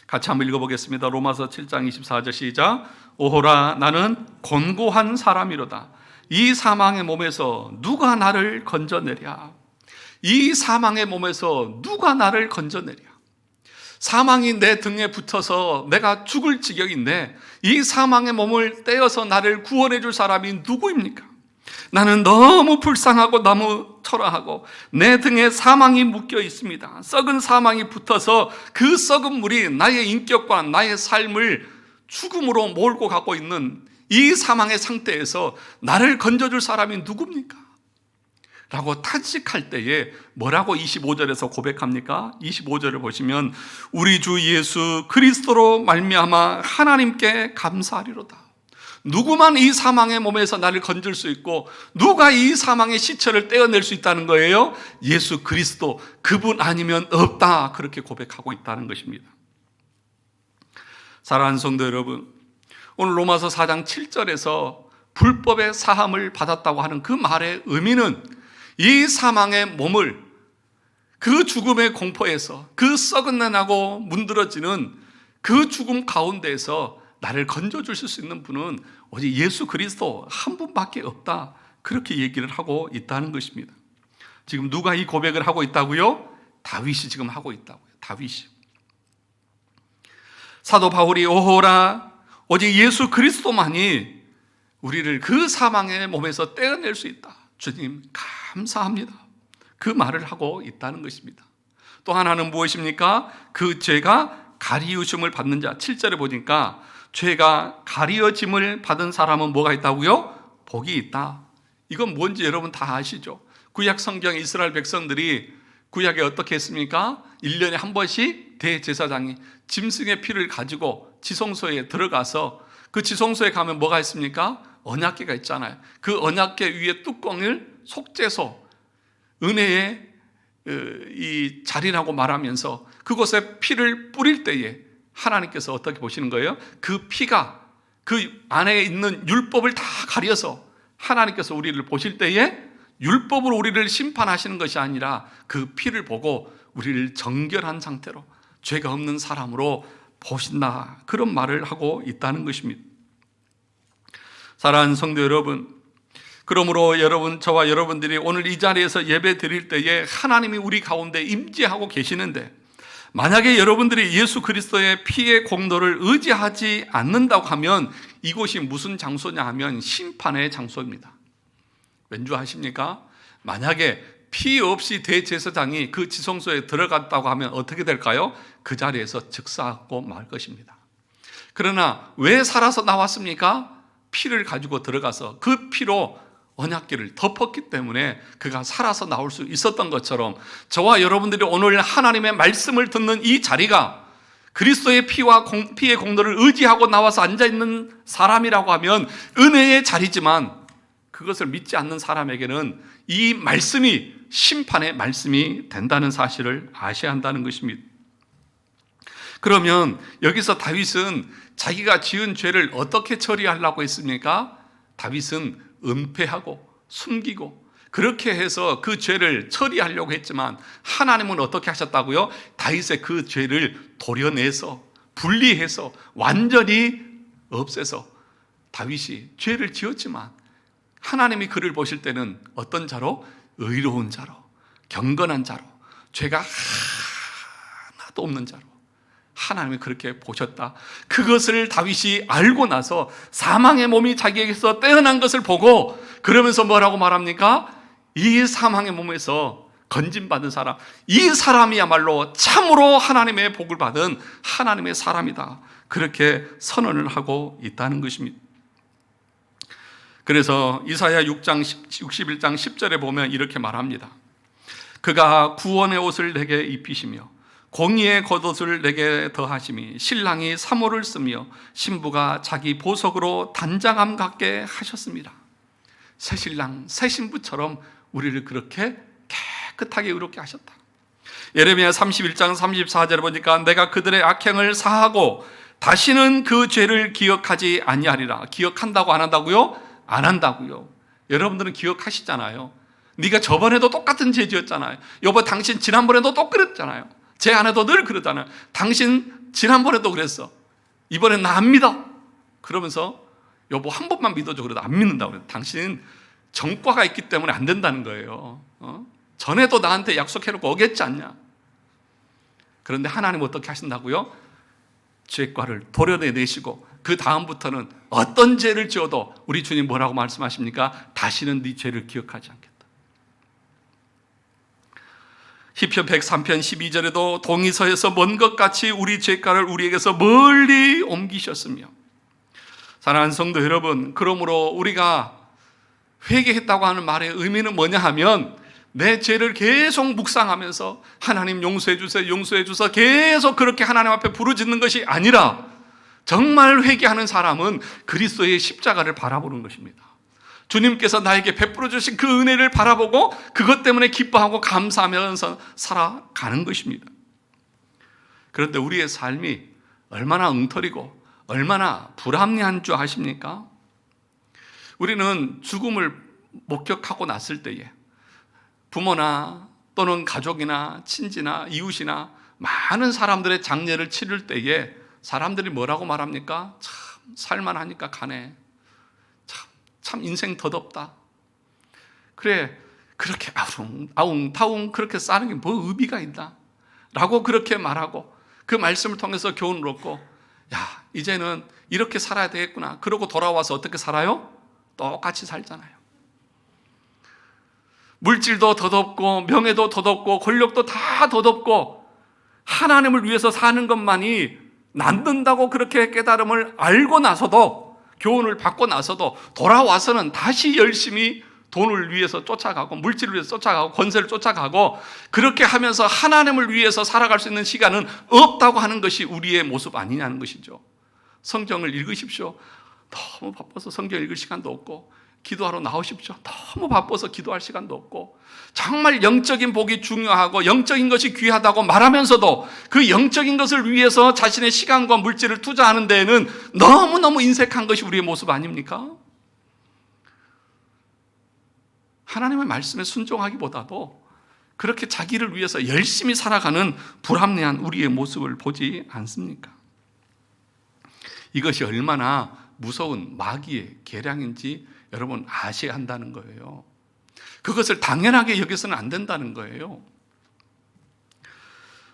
같이 한번 읽어보겠습니다. 로마서 7장 24절 시작. 오호라, 나는 곤고한 사람이로다. 이 사망의 몸에서 누가 나를 건져내랴. 이 사망의 몸에서 누가 나를 건져내랴. 사망이 내 등에 붙어서 내가 죽을 지경인데 이 사망의 몸을 떼어서 나를 구원해 줄 사람이 누구입니까? 나는 너무 불쌍하고 너무 초라하고 내 등에 사망이 묶여 있습니다. 썩은 사망이 붙어서 그 썩은 물이 나의 인격과 나의 삶을 죽음으로 몰고 가고 있는 이 사망의 상태에서 나를 건져줄 사람이 누굽니까? 라고 탄식할 때에 뭐라고 25절에서 고백합니까? 25절을 보시면 우리 주 예수 그리스도로 말미암아 하나님께 감사하리로다. 누구만 이 사망의 몸에서 나를 건질 수 있고 누가 이 사망의 시체를 떼어낼 수 있다는 거예요? 예수 그리스도, 그분 아니면 없다. 그렇게 고백하고 있다는 것입니다. 사랑하는 성도 여러분, 오늘 로마서 4장 7절에서 불법의 사함을 받았다고 하는 그 말의 의미는 이 사망의 몸을 그 죽음의 공포에서 그 썩은 내나고 문드러지는 그 죽음 가운데에서 나를 건져주실 수 있는 분은 오직 예수 그리스도 한 분밖에 없다. 그렇게 얘기를 하고 있다는 것입니다. 지금 누가 이 고백을 하고 있다고요? 다윗이 지금 하고 있다고요. 다윗이. 사도 바울이 오호라, 오직 예수 그리스도만이 우리를 그 사망의 몸에서 떼어낼 수 있다. 주님 감사합니다. 그 말을 하고 있다는 것입니다. 또 하나는 무엇입니까? 그 죄가 가리우심을 받는 자. 7절에 보니까 죄가 가리워짐을 받은 사람은 뭐가 있다고요? 복이 있다. 이건 뭔지 여러분 다 아시죠? 구약 성경 이스라엘 백성들이 구약에 어떻게 했습니까? 1년에 한 번씩 대제사장이 짐승의 피를 가지고 지성소에 들어가서 그 지성소에 가면 뭐가 있습니까? 언약궤가 있잖아요. 그 언약궤 위에 뚜껑을 속죄소, 은혜의 이 자리라고 말하면서 그곳에 피를 뿌릴 때에 하나님께서 어떻게 보시는 거예요? 그 피가 그 안에 있는 율법을 다 가려서 하나님께서 우리를 보실 때에 율법으로 우리를 심판하시는 것이 아니라 그 피를 보고 우리를 정결한 상태로 죄가 없는 사람으로 보신다. 그런 말을 하고 있다는 것입니다. 사랑하는 성도 여러분, 그러므로 여러분, 저와 여러분들이 오늘 이 자리에서 예배 드릴 때에 하나님이 우리 가운데 임재하고 계시는데 만약에 여러분들이 예수 그리스도의 피의 공로를 의지하지 않는다고 하면 이곳이 무슨 장소냐 하면 심판의 장소입니다. 왠 줄 아십니까? 만약에 피 없이 대제사장이 그 지성소에 들어갔다고 하면 어떻게 될까요? 그 자리에서 즉사하고 말 것입니다. 그러나 왜 살아서 나왔습니까? 피를 가지고 들어가서 그 피로 언약궤를 덮었기 때문에 그가 살아서 나올 수 있었던 것처럼, 저와 여러분들이 오늘 하나님의 말씀을 듣는 이 자리가 그리스도의 피의 공로를 의지하고 나와서 앉아있는 사람이라고 하면 은혜의 자리지만, 그것을 믿지 않는 사람에게는 이 말씀이 심판의 말씀이 된다는 사실을 아셔야 한다는 것입니다. 그러면 여기서 다윗은 자기가 지은 죄를 어떻게 처리하려고 했습니까? 다윗은 은폐하고 숨기고 그렇게 해서 그 죄를 처리하려고 했지만, 하나님은 어떻게 하셨다고요? 다윗의 그 죄를 도려내서 분리해서 완전히 없애서, 다윗이 죄를 지었지만 하나님이 그를 보실 때는 어떤 자로? 의로운 자로, 경건한 자로, 죄가 하나도 없는 자로 하나님이 그렇게 보셨다. 그것을 다윗이 알고 나서 사망의 몸이 자기에게서 떼어난 것을 보고, 그러면서 뭐라고 말합니까? 이 사망의 몸에서 건진받은 사람, 이 사람이야말로 참으로 하나님의 복을 받은 하나님의 사람이다, 그렇게 선언을 하고 있다는 것입니다. 그래서 이사야 61장 10절에 보면 이렇게 말합니다. 그가 구원의 옷을 내게 입히시며 공의의 겉옷을 내게 더하심이, 신랑이 사모를 쓰며 신부가 자기 보석으로 단장함 같게 하셨습니다. 새 신랑, 새 신부처럼 우리를 그렇게 깨끗하게 의롭게 하셨다. 예레미야 31장 34절에 보니까 내가 그들의 악행을 사하고 다시는 그 죄를 기억하지 아니하리라. 기억한다고 안 한다고요? 안 한다고요. 여러분들은 기억하시잖아요. 네가 저번에도 똑같은 죄 지었잖아요. 여보, 당신 지난번에도 또 그랬잖아요. 제 아내도 늘 그러잖아요. 당신 지난번에도 그랬어. 이번엔 나 안 믿어. 그러면서 여보 한 번만 믿어줘. 그래도 안 믿는다고 그래요. 당신 정과가 있기 때문에 안 된다는 거예요. 전에도 나한테 약속해놓고 어겼지 않냐. 그런데 하나님 어떻게 하신다고요? 죄과를 도려내시고 그 다음부터는 어떤 죄를 지어도 우리 주님 뭐라고 말씀하십니까? 다시는 네 죄를 기억하지 않겠다. 시편 103편 12절에도 동이서에서 먼 것 같이 우리 죄가를 우리에게서 멀리 옮기셨으며. 사랑하는 성도 여러분, 그러므로 우리가 회개했다고 하는 말의 의미는 뭐냐 하면, 내 죄를 계속 묵상하면서 하나님 용서해 주세요, 용서해 주세요 계속 그렇게 하나님 앞에 부르짖는 것이 아니라, 정말 회개하는 사람은 그리스도의 십자가를 바라보는 것입니다. 주님께서 나에게 베풀어 주신 그 은혜를 바라보고 그것 때문에 기뻐하고 감사하면서 살아가는 것입니다. 그런데 우리의 삶이 얼마나 엉터리고 얼마나 불합리한 줄 아십니까? 우리는 죽음을 목격하고 났을 때에 부모나 또는 가족이나 친지나 이웃이나 많은 사람들의 장례를 치를 때에 사람들이 뭐라고 말합니까? 참 살만하니까 가네. 참 인생 덧없다. 그래, 그렇게 아웅다웅 그렇게 싸는 게 뭐 의미가 있나? 라고 그렇게 말하고 그 말씀을 통해서 교훈을 얻고, 야, 이제는 이렇게 살아야 되겠구나. 그러고 돌아와서 어떻게 살아요? 똑같이 살잖아요. 물질도 덧없고 명예도 덧없고 권력도 다 덧없고 하나님을 위해서 사는 것만이 낫는다고 그렇게 깨달음을 알고 나서도, 교훈을 받고 나서도 돌아와서는 다시 열심히 돈을 위해서 쫓아가고 물질을 위해서 쫓아가고 권세를 쫓아가고, 그렇게 하면서 하나님을 위해서 살아갈 수 있는 시간은 없다고 하는 것이 우리의 모습 아니냐는 것이죠. 성경을 읽으십시오. 너무 바빠서 성경 읽을 시간도 없고, 기도하러 나오십시오. 너무 바빠서 기도할 시간도 없고, 정말 영적인 복이 중요하고 영적인 것이 귀하다고 말하면서도 그 영적인 것을 위해서 자신의 시간과 물질을 투자하는 데에는 너무너무 인색한 것이 우리의 모습 아닙니까? 하나님의 말씀에 순종하기보다도 그렇게 자기를 위해서 열심히 살아가는 불합리한 우리의 모습을 보지 않습니까? 이것이 얼마나 무서운 마귀의 계략인지 여러분 아셔야 한다는 거예요. 그것을 당연하게 여기서는 안 된다는 거예요.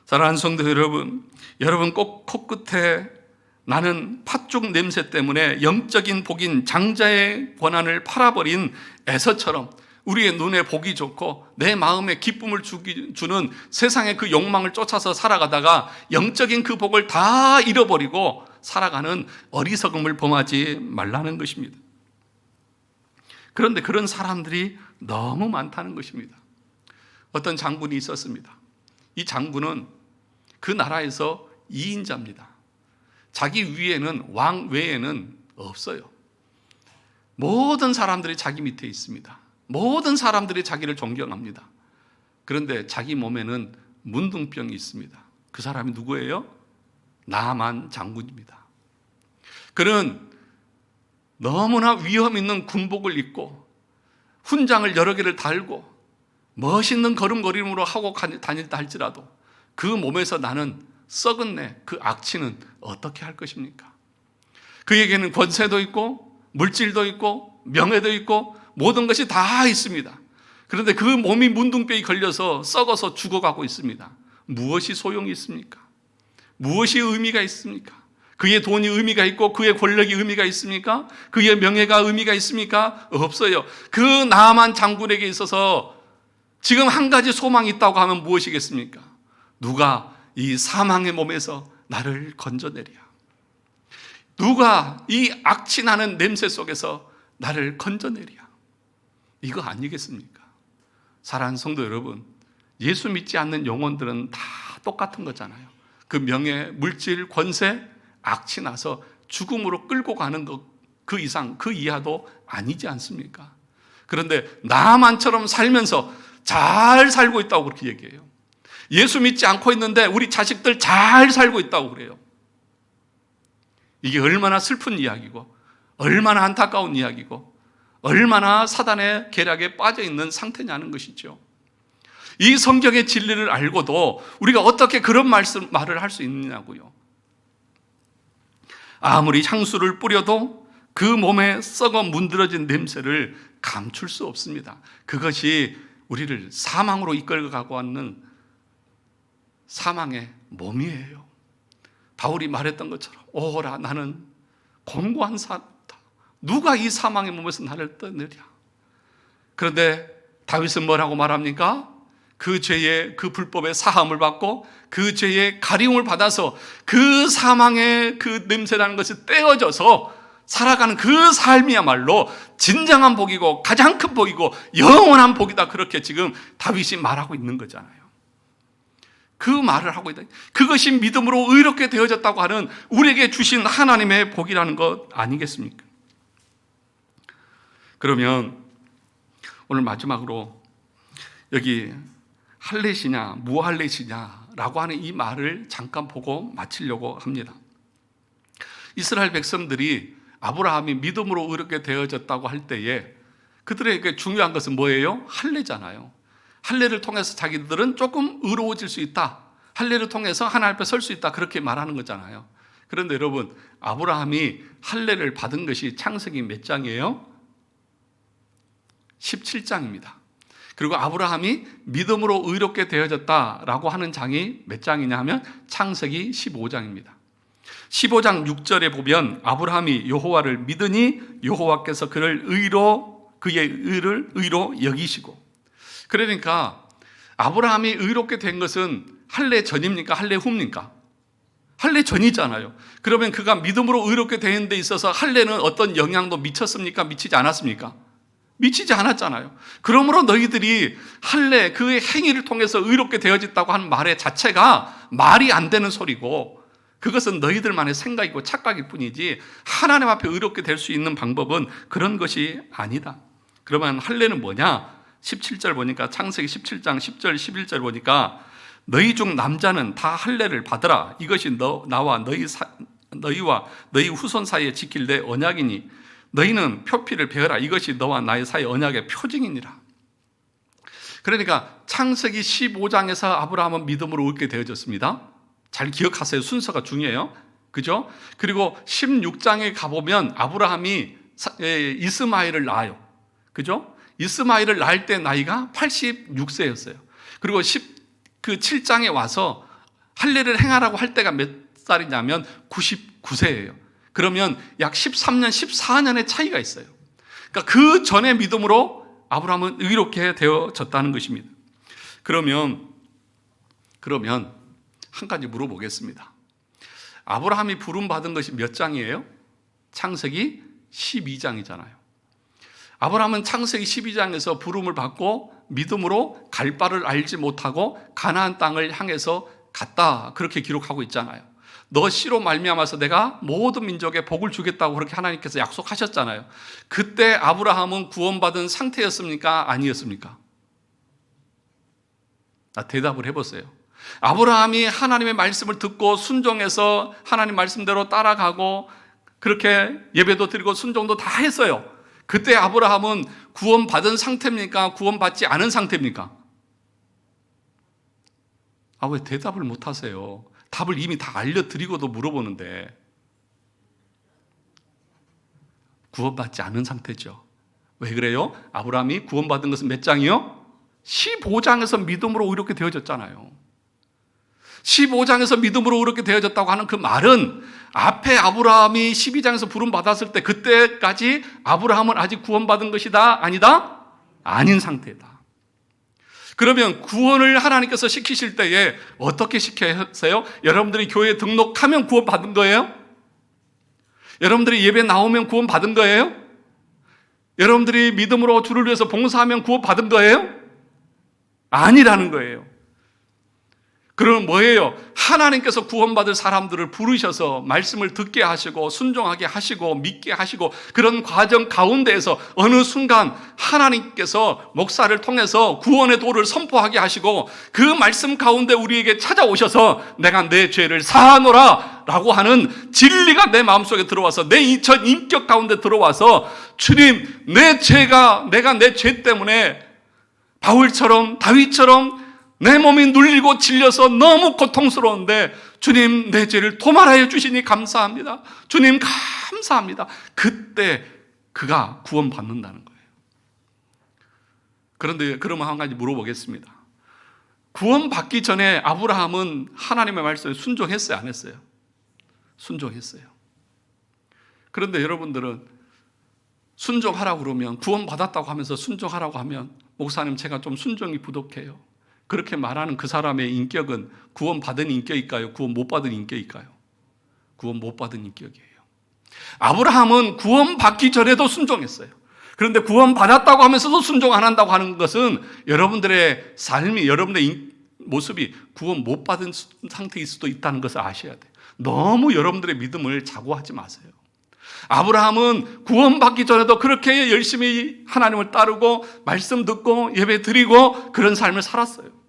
사랑하는 성도 여러분, 여러분 꼭 코끝에 나는 팥죽 냄새 때문에 영적인 복인 장자의 권한을 팔아버린 에서처럼 우리의 눈에 보기 좋고 내 마음에 기쁨을 주는 세상의 그 욕망을 쫓아서 살아가다가 영적인 그 복을 다 잃어버리고 살아가는 어리석음을 범하지 말라는 것입니다. 그런데 그런 사람들이 너무 많다는 것입니다. 어떤 장군이 있었습니다. 이 장군은 그 나라에서 2인자입니다. 자기 위에는, 왕 외에는 없어요. 모든 사람들이 자기 밑에 있습니다. 모든 사람들이 자기를 존경합니다. 그런데 자기 몸에는 문둥병이 있습니다. 그 사람이 누구예요? 나만 장군입니다. 그는 너무나 위험 있는 군복을 입고 훈장을 여러 개를 달고 멋있는 걸음걸이로 하고 다닐다 할지라도 그 몸에서 나는 썩은 내, 그 악취는 어떻게 할 것입니까? 그에게는 권세도 있고 물질도 있고 명예도 있고 모든 것이 다 있습니다. 그런데 그 몸이 문둥병이 걸려서 썩어서 죽어가고 있습니다. 무엇이 소용이 있습니까? 무엇이 의미가 있습니까? 그의 돈이 의미가 있고 그의 권력이 의미가 있습니까? 그의 명예가 의미가 있습니까? 없어요. 그 나만 장군에게 있어서 지금 한 가지 소망이 있다고 하면 무엇이겠습니까? 누가 이 사망의 몸에서 나를 건져내랴. 누가 이 악취나는 냄새 속에서 나를 건져내랴. 이거 아니겠습니까? 사랑하는 성도 여러분, 예수 믿지 않는 영혼들은 다 똑같은 거잖아요. 그 명예, 물질, 권세, 악취나서 죽음으로 끌고 가는 것, 그 이상, 그 이하도 아니지 않습니까? 그런데 나만처럼 살면서 잘 살고 있다고 그렇게 얘기해요. 예수 믿지 않고 있는데 우리 자식들 잘 살고 있다고 그래요. 이게 얼마나 슬픈 이야기고 얼마나 안타까운 이야기고 얼마나 사단의 계략에 빠져 있는 상태냐는 것이죠. 이 성경의 진리를 알고도 우리가 어떻게 그런 말을 할 수 있느냐고요. 아무리 향수를 뿌려도 그 몸에 썩어 문드러진 냄새를 감출 수 없습니다. 그것이 우리를 사망으로 이끌어가고 있는 사망의 몸이에요. 바울이 말했던 것처럼 오라 나는 곤고한 사람이다. 누가 이 사망의 몸에서 나를 떠내랴. 그런데 다윗은 뭐라고 말합니까? 그 죄의 그 불법의 사함을 받고 그 죄의 가리움을 받아서 그 사망의 그 냄새라는 것이 떼어져서 살아가는 그 삶이야말로 진정한 복이고 가장 큰 복이고 영원한 복이다. 그렇게 지금 다윗이 말하고 있는 거잖아요. 그 말을 하고 있다. 그것이 믿음으로 의롭게 되어졌다고 하는 우리에게 주신 하나님의 복이라는 것 아니겠습니까? 그러면 오늘 마지막으로 여기 할례시냐 무할례시냐라고 하는 이 말을 잠깐 보고 마치려고 합니다. 이스라엘 백성들이 아브라함이 믿음으로 의롭게 되어졌다고 할 때에 그들에게 중요한 것은 뭐예요? 할례잖아요. 할례를 통해서 자기들은 조금 의로워질 수 있다. 할례를 통해서 하나님 앞에 설 수 있다. 그렇게 말하는 거잖아요. 그런데 여러분, 아브라함이 할례를 받은 것이 창세기 몇 장이에요? 17장입니다. 그리고 아브라함이 믿음으로 의롭게 되어졌다라고 하는 장이 몇 장이냐 하면 창세기 15장입니다. 15장 6절에 보면 아브라함이 여호와를 믿으니 여호와께서 그의 의를 의로 여기시고, 그러니까 아브라함이 의롭게 된 것은 할례 전입니까? 할례 후입니까? 할례 전이잖아요. 그러면 그가 믿음으로 의롭게 되는 데 있어서 할례는 어떤 영향도 미쳤습니까? 미치지 않았습니까? 미치지 않았잖아요. 그러므로 너희들이 할례 그의 행위를 통해서 의롭게 되어졌다고 하는 말의 자체가 말이 안 되는 소리고, 그것은 너희들만의 생각이고 착각일 뿐이지 하나님 앞에 의롭게 될 수 있는 방법은 그런 것이 아니다. 그러면 할례는 뭐냐? 17절 보니까 창세기 17장 10절 11절 보니까 너희 중 남자는 다 할례를 받으라. 이것이 나와 너희와 너희 후손 사이에 지킬 내 언약이니 너희는 표피를 베어라. 이것이 너와 나의 사이 언약의 표징이니라. 그러니까 창세기 15장에서 아브라함은 믿음으로 얻게 되어졌습니다. 잘 기억하세요. 순서가 중요해요. 그죠? 그리고 16장에 가보면 아브라함이 이스마엘을 낳아요. 그죠? 이스마엘을 낳을 때 나이가 86세였어요. 그리고 7장에 와서 할례를 행하라고 할 때가 몇 살이냐면 99세예요. 그러면 약 13년, 14년의 차이가 있어요. 그러니까 그 전에 믿음으로 아브라함은 의롭게 되어졌다는 것입니다. 그러면 한 가지 물어보겠습니다. 아브라함이 부름받은 것이 몇 장이에요? 창세기 12장이잖아요. 아브라함은 창세기 12장에서 부름을 받고 믿음으로 갈 바를 알지 못하고 가나안 땅을 향해서 갔다, 그렇게 기록하고 있잖아요. 너 씨로 말미암아서 내가 모든 민족에 복을 주겠다고 그렇게 하나님께서 약속하셨잖아요. 그때 아브라함은 구원받은 상태였습니까? 아니었습니까? 대답을 해보세요. 아브라함이 하나님의 말씀을 듣고 순종해서 하나님 말씀대로 따라가고 그렇게 예배도 드리고 순종도 다 했어요. 그때 아브라함은 구원받은 상태입니까? 구원받지 않은 상태입니까? 왜 대답을 못 하세요? 답을 이미 다 알려드리고도 물어보는데. 구원받지 않은 상태죠. 왜 그래요? 아브라함이 구원받은 것은 몇 장이요? 15장에서 믿음으로 의롭게 되어졌잖아요. 15장에서 믿음으로 의롭게 되어졌다고 하는 그 말은 앞에 아브라함이 12장에서 부름받았을 때 그때까지 아브라함은 아직 구원받은 것이다? 아니다? 아닌 상태다. 그러면 구원을 하나님께서 시키실 때에 어떻게 시켰어요? 여러분들이 교회에 등록하면 구원받은 거예요? 여러분들이 예배 나오면 구원받은 거예요? 여러분들이 믿음으로 주를 위해서 봉사하면 구원받은 거예요? 아니라는 거예요. 그러면 뭐예요? 하나님께서 구원받을 사람들을 부르셔서 말씀을 듣게 하시고 순종하게 하시고 믿게 하시고 그런 과정 가운데에서 어느 순간 하나님께서 목사를 통해서 구원의 도를 선포하게 하시고 그 말씀 가운데 우리에게 찾아오셔서 내가 내 죄를 사하노라 라고 하는 진리가 내 마음속에 들어와서 내 전 인격 가운데 들어와서 주님, 내가 내 죄 때문에 바울처럼 다윗처럼 내 몸이 눌리고 질려서 너무 고통스러운데 주님, 내 죄를 도말하여 주시니 감사합니다. 주님, 감사합니다. 그때 그가 구원받는다는 거예요. 그런데 그러면 한 가지 물어보겠습니다. 구원받기 전에 아브라함은 하나님의 말씀에 순종했어요? 안 했어요? 순종했어요. 그런데 여러분들은 순종하라고 그러면, 구원받았다고 하면서 순종하라고 하면, 목사님 제가 좀 순종이 부족해요, 그렇게 말하는 그 사람의 인격은 구원받은 인격일까요? 구원 못 받은 인격일까요? 구원 못 받은 인격이에요. 아브라함은 구원받기 전에도 순종했어요. 그런데 구원받았다고 하면서도 순종 안 한다고 하는 것은 여러분들의 삶이, 여러분들의 모습이 구원 못 받은 상태일 수도 있다는 것을 아셔야 돼요. 너무 여러분들의 믿음을 자고하지 마세요. 아브라함은 구원받기 전에도 그렇게 열심히 하나님을 따르고 말씀 듣고 예배 드리고 그런 삶을 살았어요.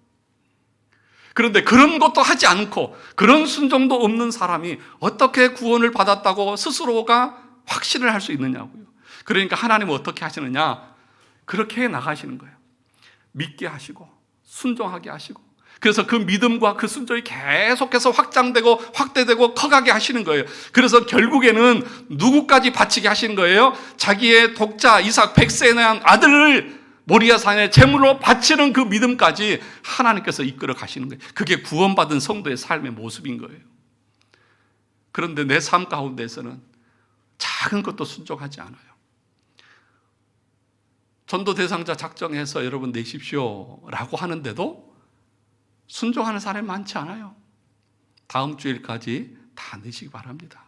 그런데 그런 것도 하지 않고 그런 순종도 없는 사람이 어떻게 구원을 받았다고 스스로가 확신을 할 수 있느냐고요. 그러니까 하나님은 어떻게 하시느냐? 그렇게 나가시는 거예요. 믿게 하시고 순종하게 하시고, 그래서 그 믿음과 그 순종이 계속해서 확장되고 확대되고 커가게 하시는 거예요. 그래서 결국에는 누구까지 바치게 하시는 거예요? 자기의 독자 이삭 100세에 대한 아들을 모리아산에 제물로 바치는 그 믿음까지 하나님께서 이끌어 가시는 거예요. 그게 구원받은 성도의 삶의 모습인 거예요. 그런데 내 삶 가운데서는 작은 것도 순종하지 않아요. 전도 대상자 작정해서 여러분 내십시오 라고 하는데도 순종하는 사람이 많지 않아요. 다음 주일까지 다 내시기 바랍니다.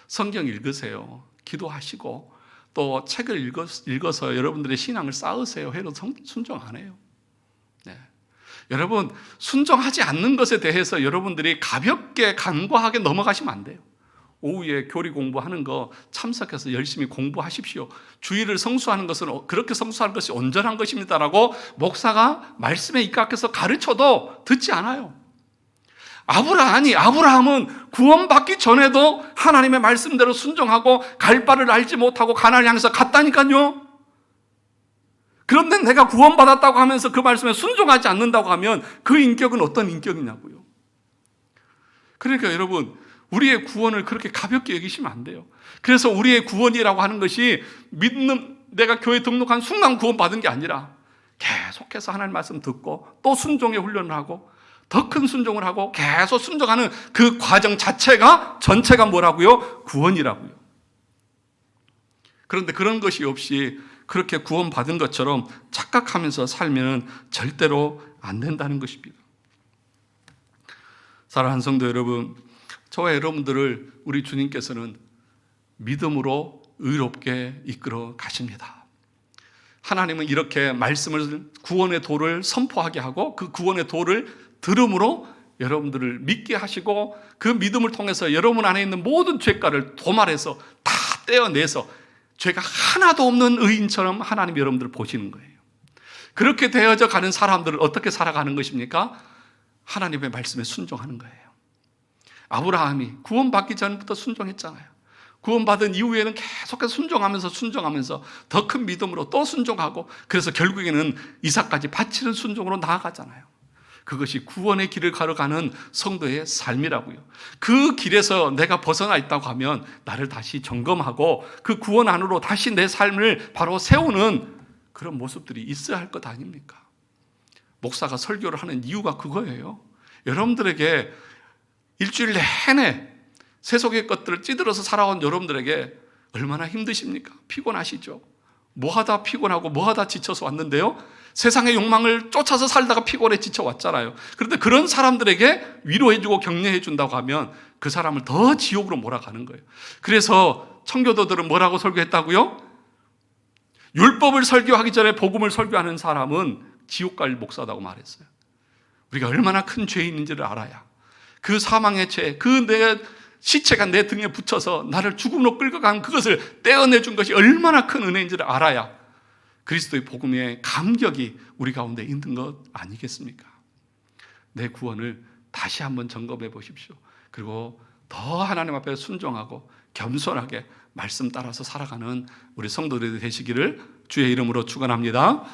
성경 읽으세요. 기도하시고 또 책을 읽어서 여러분들의 신앙을 쌓으세요. 해도 순종 안 해요. 네. 여러분, 순종하지 않는 것에 대해서 여러분들이 가볍게 간과하게 넘어가시면 안 돼요. 오후에 교리 공부하는 거 참석해서 열심히 공부하십시오. 주일을 성수하는 것은 그렇게 성수하는 것이 온전한 것입니다라고 목사가 말씀에 입각해서 가르쳐도 듣지 않아요. 아브라함은 구원받기 전에도 하나님의 말씀대로 순종하고 갈 바를 알지 못하고 가나안을 향해서 갔다니까요. 그런데 내가 구원받았다고 하면서 그 말씀에 순종하지 않는다고 하면 그 인격은 어떤 인격이냐고요. 그러니까 여러분, 우리의 구원을 그렇게 가볍게 여기시면 안 돼요. 그래서 우리의 구원이라고 하는 것이 내가 교회 등록한 순간 구원받은 게 아니라 계속해서 하나님 말씀 듣고 또 순종의 훈련을 하고 더 큰 순종을 하고 계속 순종하는 그 과정 전체가 뭐라고요? 구원이라고요. 그런데 그런 것이 없이 그렇게 구원받은 것처럼 착각하면서 살면 절대로 안 된다는 것입니다. 사랑하는 성도 여러분, 저와 여러분들을 우리 주님께서는 믿음으로 의롭게 이끌어 가십니다. 하나님은 이렇게 말씀을, 구원의 도를 선포하게 하고 그 구원의 도를 들음으로 여러분들을 믿게 하시고 그 믿음을 통해서 여러분 안에 있는 모든 죄가를 도말해서 다 떼어내서 죄가 하나도 없는 의인처럼 하나님이 여러분들을 보시는 거예요. 그렇게 되어져 가는 사람들을 어떻게 살아가는 것입니까? 하나님의 말씀에 순종하는 거예요. 아브라함이 구원받기 전부터 순종했잖아요. 구원받은 이후에는 계속해서 순종하면서 더 큰 믿음으로 또 순종하고, 그래서 결국에는 이삭까지 바치는 순종으로 나아가잖아요. 그것이 구원의 길을 걸어가는 성도의 삶이라고요. 그 길에서 내가 벗어나 있다고 하면 나를 다시 점검하고 그 구원 안으로 다시 내 삶을 바로 세우는 그런 모습들이 있어야 할 것 아닙니까? 목사가 설교를 하는 이유가 그거예요. 여러분들에게 일주일 내내 세속의 것들을 찌들어서 살아온 여러분들에게 얼마나 힘드십니까? 피곤하시죠? 뭐하다 피곤하고 뭐하다 지쳐서 왔는데요, 세상의 욕망을 쫓아서 살다가 피곤해 지쳐왔잖아요. 그런데 그런 사람들에게 위로해주고 격려해준다고 하면 그 사람을 더 지옥으로 몰아가는 거예요. 그래서 청교도들은 뭐라고 설교했다고요? 율법을 설교하기 전에 복음을 설교하는 사람은 지옥 갈 목사다고 말했어요. 우리가 얼마나 큰 죄인인지를 알아야, 그 사망의 죄, 그 내 시체가 내 등에 붙여서 나를 죽음으로 끌고 간 그것을 떼어내준 것이 얼마나 큰 은혜인지를 알아야 그리스도의 복음의 감격이 우리 가운데 있는 것 아니겠습니까? 내 구원을 다시 한번 점검해 보십시오. 그리고 더 하나님 앞에 순종하고 겸손하게 말씀 따라서 살아가는 우리 성도들이 되시기를 주의 이름으로 축원합니다.